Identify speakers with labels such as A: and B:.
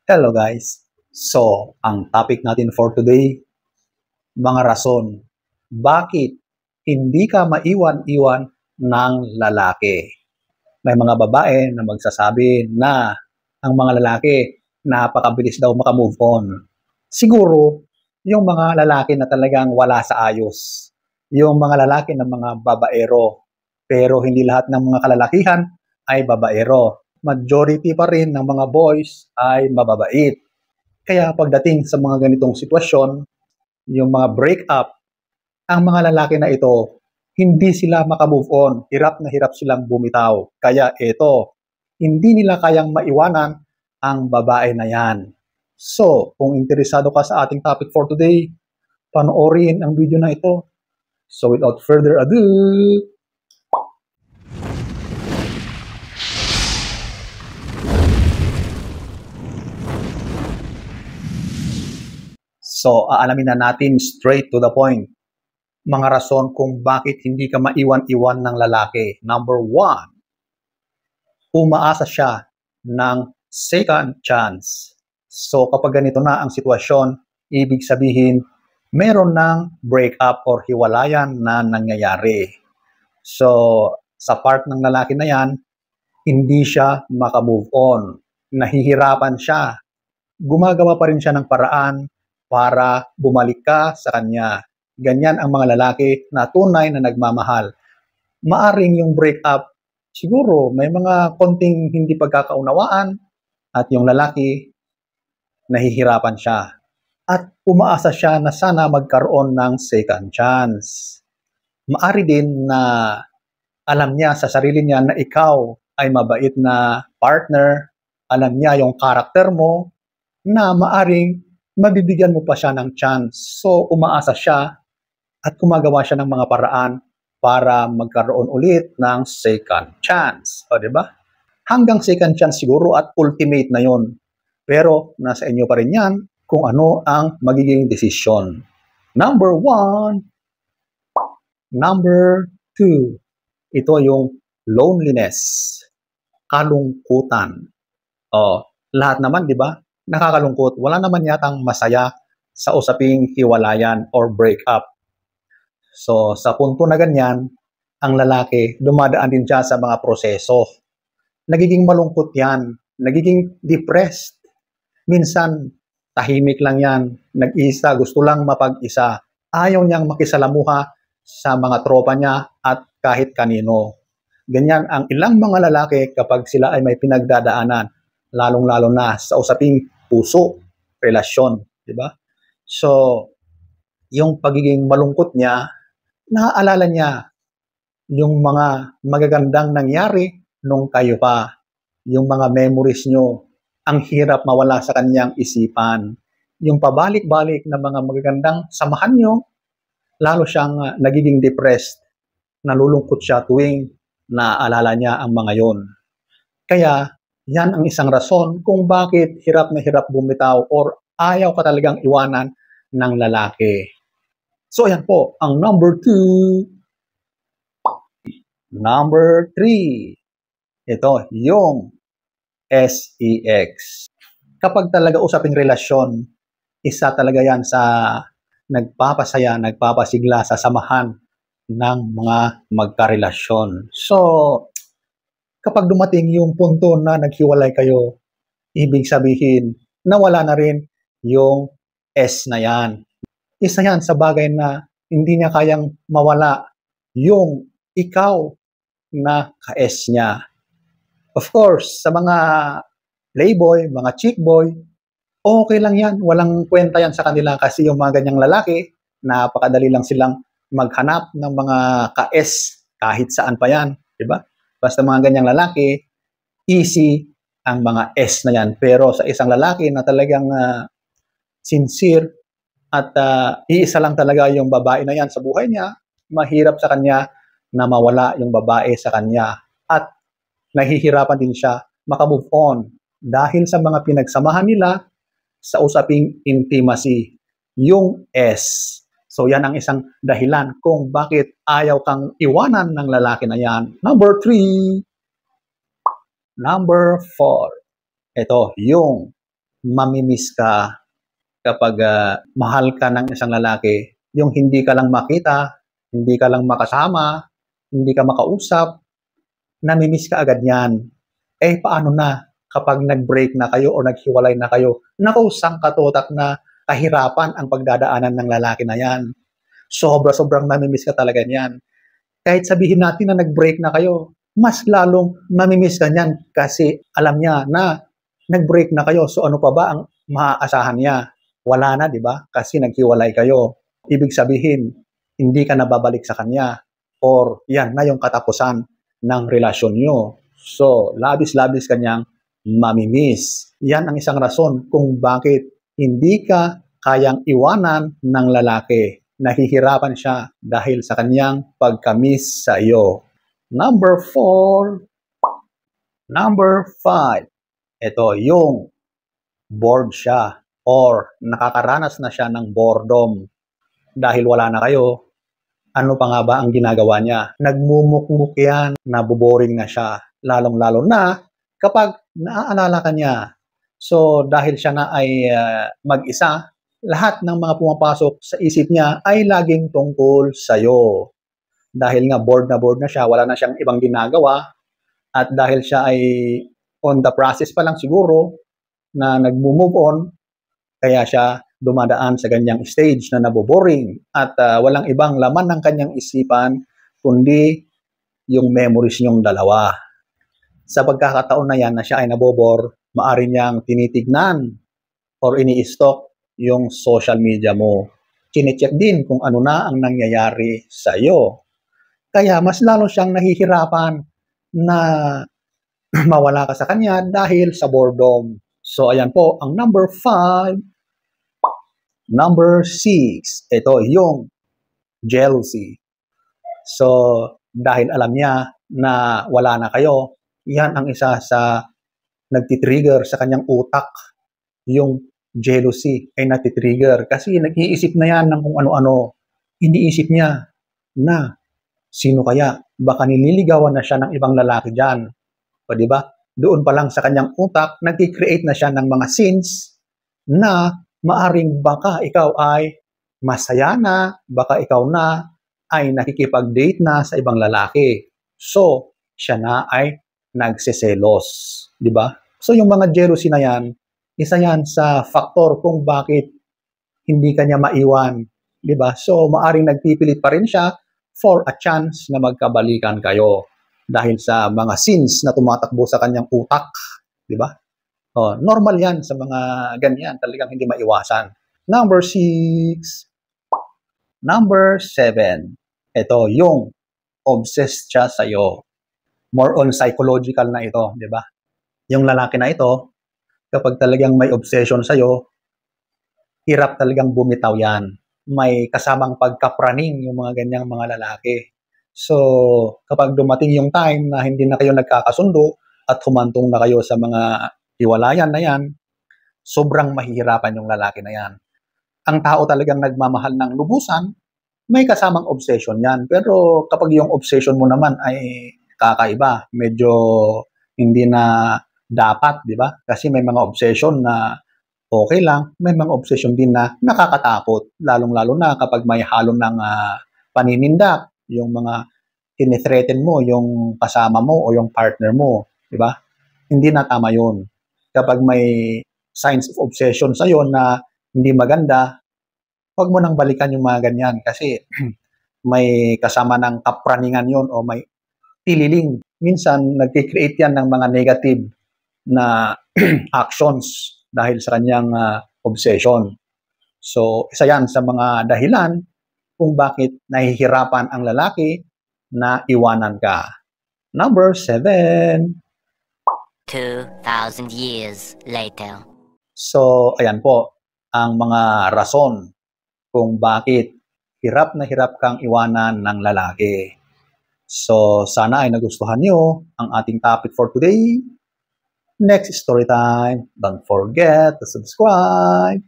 A: Hello guys! So, ang topic natin for today, mga rason. Bakit hindi ka maiwan-iwan ng lalaki? May mga babae na magsasabi na ang mga lalaki napakabilis daw makamove on. Siguro, yung mga lalaki na talagang wala sa ayos. Yung mga lalaki na mga babaero. Pero hindi lahat ng mga kalalakihan ay babaero. Majority pa rin ng mga boys ay mababait. Kaya pagdating sa mga ganitong sitwasyon, yung mga breakup, ang mga lalaki na ito, hindi sila makamove on. Hirap na hirap silang bumitaw. Kaya ito, hindi nila kayang maiwanan ang babae na yan. So, kung interesado ka sa ating topic for today, panoorin ang video na ito. So, without further ado, aalamin na natin straight to the point. Mga rason kung bakit hindi ka maiwan-iwan ng lalaki. Number 1, umaasa siya ng second chance. So kapag ganito na ang sitwasyon, ibig sabihin, meron ng breakup or hiwalayan na nangyayari. So sa part ng lalaki na yan, hindi siya makamove on. Nahihirapan siya. Gumagawa pa rin siya ng paraan para bumalik ka sa kanya. Ganyan ang mga lalaki na tunay na nagmamahal. Maaring yung breakup, siguro may mga konting hindi pagkakaunawaan at yung lalaki, nahihirapan siya. At umaasa siya na sana magkaroon ng second chance. Maari din na alam niya sa sarili niya na ikaw ay mabait na partner, alam niya yung karakter mo, na maaring mabibigyan mo pa siya ng chance. So, umaasa siya at gumagawa siya ng mga paraan para magkaroon ulit ng second chance. O, di ba? Hanggang second chance siguro at ultimate na yon. Pero, nasa inyo pa rin yan kung ano ang magiging desisyon. Number 1. Number 2. Ito yung loneliness. Kalungkutan. O, lahat naman, di ba? Nakakalungkot. Wala naman yatang masaya sa usaping hiwalayan or breakup. So, sa punto na ganyan, ang lalaki, dumadaan din siya sa mga proseso. Nagiging malungkot yan. Nagiging depressed. Minsan, tahimik lang yan. Nag-isa, gusto lang mapag-isa. Ayaw niyang makisalamuha sa mga tropa niya at kahit kanino. Ganyan ang ilang mga lalaki kapag sila ay may pinagdadaanan. Lalong-lalo na sa usaping puso, relasyon, di ba? So, yung pagiging malungkot niya, naaalala niya yung mga magagandang nangyari nung kayo pa. Yung mga memories nyo, ang hirap mawala sa kanyang isipan. Yung pabalik-balik na mga magagandang samahan nyo, lalo siyang nagiging depressed. Nalulungkot siya tuwing naaalala niya ang mga yon. Kaya, yan ang isang rason kung bakit hirap na hirap bumitaw or ayaw ka talagang iwanan ng lalaki. So, ayan po, ang number 2. Number 3. Ito, yung sex. Kapag talaga usaping relasyon, isa talaga yan sa nagpapasaya, nagpapasigla sa samahan ng mga magkarelasyon. So, kapag dumating yung punto na naghiwalay kayo, ibig sabihin, nawala na rin yung S na yan. Isa yan sa bagay na hindi niya kayang mawala yung ikaw na ka-S niya. Of course, sa mga playboy, mga chick boy, okay lang yan. Walang kwenta yan sa kanila kasi yung mga ganyang lalaki, napakadali lang silang maghanap ng mga ka-S kahit saan pa yan. Diba? Basta mga ganyang lalaki, easy ang mga S na yan. Pero sa isang lalaki na talagang sincere at iisa lang talaga yung babae na yan sa buhay niya, mahirap sa kanya na mawala yung babae sa kanya. At nahihirapan din siya makamove on dahil sa mga pinagsamahan nila sa usaping intimacy, yung S. So yan ang isang dahilan kung bakit ayaw kang iwanan ng lalaki na yan. Number 3. Number 4. Ito, yung mamimiss ka kapag mahal ka ng isang lalaki, yung hindi ka lang makita, hindi ka lang makasama, hindi ka makausap, namimiss ka agad yan. Eh, paano na kapag nag-break na kayo o naghiwalay na kayo? Naku, sangkatutak na kahirapan ang pagdadaanan ng lalaki na yan. Sobra-sobrang mamimiss ka talaga niyan. Kahit sabihin natin na nag-break na kayo, mas lalong mamimiss ka niyan kasi alam niya na nag-break na kayo. So ano pa ba ang maaasahan niya? Wala na, di ba? Kasi naghiwalay kayo. Ibig sabihin, hindi ka nababalik sa kanya or yan na yung katapusan ng relasyon nyo. So, labis-labis kanyang mamimiss. Yan ang isang rason kung bakit hindi ka kayang iwanan ng lalaki. Nahihirapan siya dahil sa kanyang pagkamiss sa iyo. Number 4. Number 5. Ito yung bored siya or nakakaranas na siya ng boredom. Dahil wala na kayo, ano pa nga ba ang ginagawa niya? Nagmumukmuk yan, naboboring na siya. Lalong-lalo na kapag naaalala ka niya. So dahil siya na ay mag-isa, lahat ng mga pumapasok sa isip niya ay laging tungkol sa'yo. Dahil nga bored na siya, wala na siyang ibang ginagawa, at dahil siya ay on the process pa lang siguro na nag-move on, kaya siya dumadaan sa ganyang stage na naboboring at walang ibang laman ng kanyang isipan kundi yung memories niyong dalawa. Sa pagkakataon na yan na siya ay nabobor, maaari niyang tinitignan or ini-stalk yung social media mo. Chine-check din kung ano na ang nangyayari sa iyo. Kaya mas lalo siyang nahihirapan na mawala ka sa kanya dahil sa boredom. So ayan po ang number 5. Number 6. Ito yung jealousy. So dahil alam niya na wala na kayo, yan ang isa sa nagtitrigger sa kanyang utak. Yung jealousy ay natitrigger kasi nag-iisip na yan ng kung ano-ano. Iniisip niya na sino kaya? Baka nililigawan na siya ng ibang lalaki dyan. O diba? Doon pa lang sa kanyang utak, nag-create na siya ng mga scenes na maaring baka ikaw ay masaya na, baka ikaw na ay nakikipag-date na sa ibang lalaki. So, siya na ay nagseselos. Diba? So, yung mga jealousy na yan, isa yan sa faktor kung bakit hindi kanya maiwan. Diba? So, maaring nagpipilit pa rin siya for a chance na magkabalikan kayo dahil sa mga scenes na tumatakbo sa kanyang utak. Diba? Oh, normal yan sa mga ganyan. Talagang hindi maiwasan. Number 6. Number 7. Ito, yung obsessed siya sa'yo. More on psychological na ito. Diba? Yung lalaki na ito, kapag talagang may obsession sa'yo, hirap talagang bumitaw yan. May kasamang pagkapraning yung mga ganyang mga lalaki. So, kapag dumating yung time na hindi na kayo nagkakasundo at humantong na kayo sa mga hiwalayan na yan, sobrang mahihirapan yung lalaki na yan. Ang tao talagang nagmamahal ng lubusan, may kasamang obsession yan. Pero kapag yung obsession mo naman ay kakaiba, medyo hindi na dapat, di ba? Kasi may mga obsession na okay lang, may mga obsession din na nakakatakot, lalong-lalo na kapag may halo ng paninindak, yung mga tinithreaten mo, yung kasama mo o yung partner mo, di ba? Hindi na tama yun. Kapag may signs of obsession sa'yo na hindi maganda, huwag mo nang balikan yung mga ganyan kasi may kasama ng kapraningan yun o may tililing. Minsan, nag-create yan ng mga negative na actions dahil sa kanyang obsession. So, isa yan sa mga dahilan kung bakit nahihirapan ang lalaki na iwanan ka. Number 7.
B: 2,000 years later.
A: So, ayan po ang mga rason kung bakit hirap na hirap kang iwanan ng lalaki. So, sana ay nagustuhan nyo ang ating topic for today. Next story time. Don't forget to subscribe.